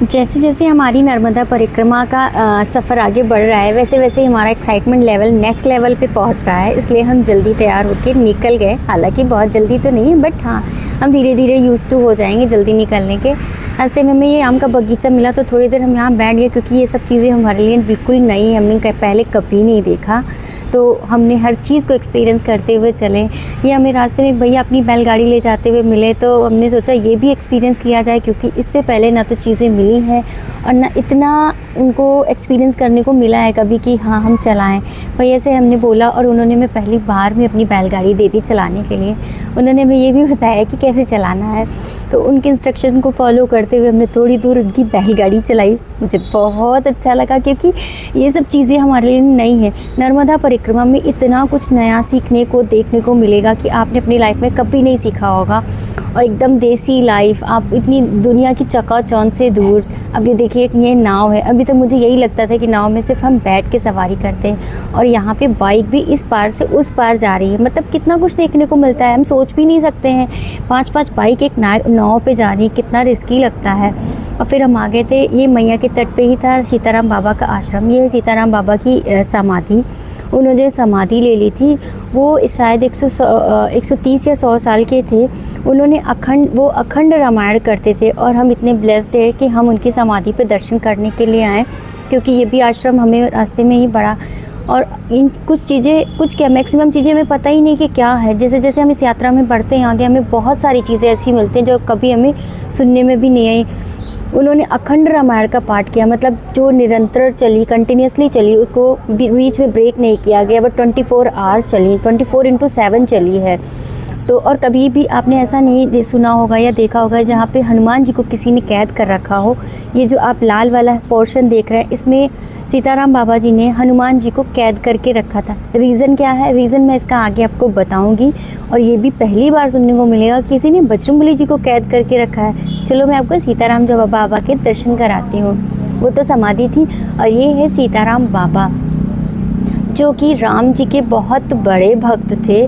जैसे जैसे हमारी नर्मदा परिक्रमा का सफ़र आगे बढ़ रहा है, वैसे वैसे हमारा एक्साइटमेंट लेवल नेक्स्ट लेवल पे पहुंच रहा है। इसलिए हम जल्दी तैयार होकर निकल गए। हालांकि बहुत जल्दी तो नहीं है, बट हाँ, हम धीरे धीरे यूज़ टू हो जाएंगे जल्दी निकलने के। रास्ते में हमें ये आम का बगीचा मिला तो थोड़ी देर हम यहाँ बैठ गए, क्योंकि ये सब चीज़ें हमारे लिए बिल्कुल नई, हमने पहले कभी नहीं देखा। तो हमने हर चीज़ को एक्सपीरियंस करते हुए चले। ये हमें रास्ते में एक भैया अपनी बैलगाड़ी ले जाते हुए मिले, तो हमने सोचा ये भी एक्सपीरियंस किया जाए, क्योंकि इससे पहले ना तो चीज़ें मिली हैं और ना इतना उनको एक्सपीरियंस करने को मिला है कभी कि हाँ हम चलाएं। भैया से हमने बोला और उन्होंने हमें पहली बार में अपनी बैलगाड़ी दे दी चलाने के लिए। उन्होंने हमें ये भी बताया कि कैसे चलाना है, तो उनके इंस्ट्रक्शन को फॉलो करते हुए हमने थोड़ी दूर उनकी बैलगाड़ी चलाई। मुझे बहुत अच्छा लगा, क्योंकि ये सब चीज़ें हमारे लिए नई हैं। नर्मदा परिक्रमा में इतना कुछ नया सीखने को, देखने को मिलेगा कि आपने अपनी लाइफ में कभी नहीं सीखा होगा। और एकदम देसी लाइफ, आप इतनी दुनिया की चकाचौंध से दूर। अब ये देखिए ये नाव है। अभी तो मुझे यही लगता था कि नाव में सिर्फ हम बैठ के सवारी करते हैं, और यहाँ पे बाइक भी इस पार से उस पार जा रही है। मतलब कितना कुछ देखने को मिलता है, हम सोच भी नहीं सकते हैं। 5-5 बाइक एक नाव पे जा रही है, कितना रिस्की लगता है। और फिर हम आगे थे, ये मैया के तट पे ही था सीताराम बाबा का आश्रम। ये सीताराम बाबा की समाधि, उन्होंने जो समाधि ले ली थी वो शायद 130 या 100 साल के थे। उन्होंने अखंड रामायण करते थे, और हम इतने ब्लेस्ड थे कि हम उनकी समाधि पे दर्शन करने के लिए आए, क्योंकि ये भी आश्रम हमें रास्ते में ही पड़ा। और इन कुछ क्या मैक्सिमम चीज़ें हमें पता ही नहीं कि क्या है। जैसे जैसे हम इस यात्रा में बढ़ते हैं आगे, हमें बहुत सारी चीज़ें ऐसी मिलती हैं जो कभी हमें सुनने में भी नहीं आई। उन्होंने अखंड रामायण का पाठ किया, मतलब जो निरंतर चली, कंटिन्यूसली चली, उसको बीच में ब्रेक नहीं किया गया, बट 24 आवर्स चली, 24/7 चली है। तो और कभी भी आपने ऐसा नहीं सुना होगा या देखा होगा जहाँ पे हनुमान जी को किसी ने कैद कर रखा हो। ये जो आप लाल वाला पोर्शन देख रहे हैं, इसमें सीताराम बाबा जी ने हनुमान जी को कैद करके रखा था। रीज़न क्या है, रीज़न मैं इसका आगे आपको बताऊंगी। और ये भी पहली बार सुनने को मिलेगा किसी ने बजरंगबली जी को कैद करके रखा है। चलो मैं आपको सीताराम बाबा के दर्शन कराती हूँ। वो तो समाधि थी, और ये है सीताराम बाबा, जो कि राम जी के बहुत बड़े भक्त थे।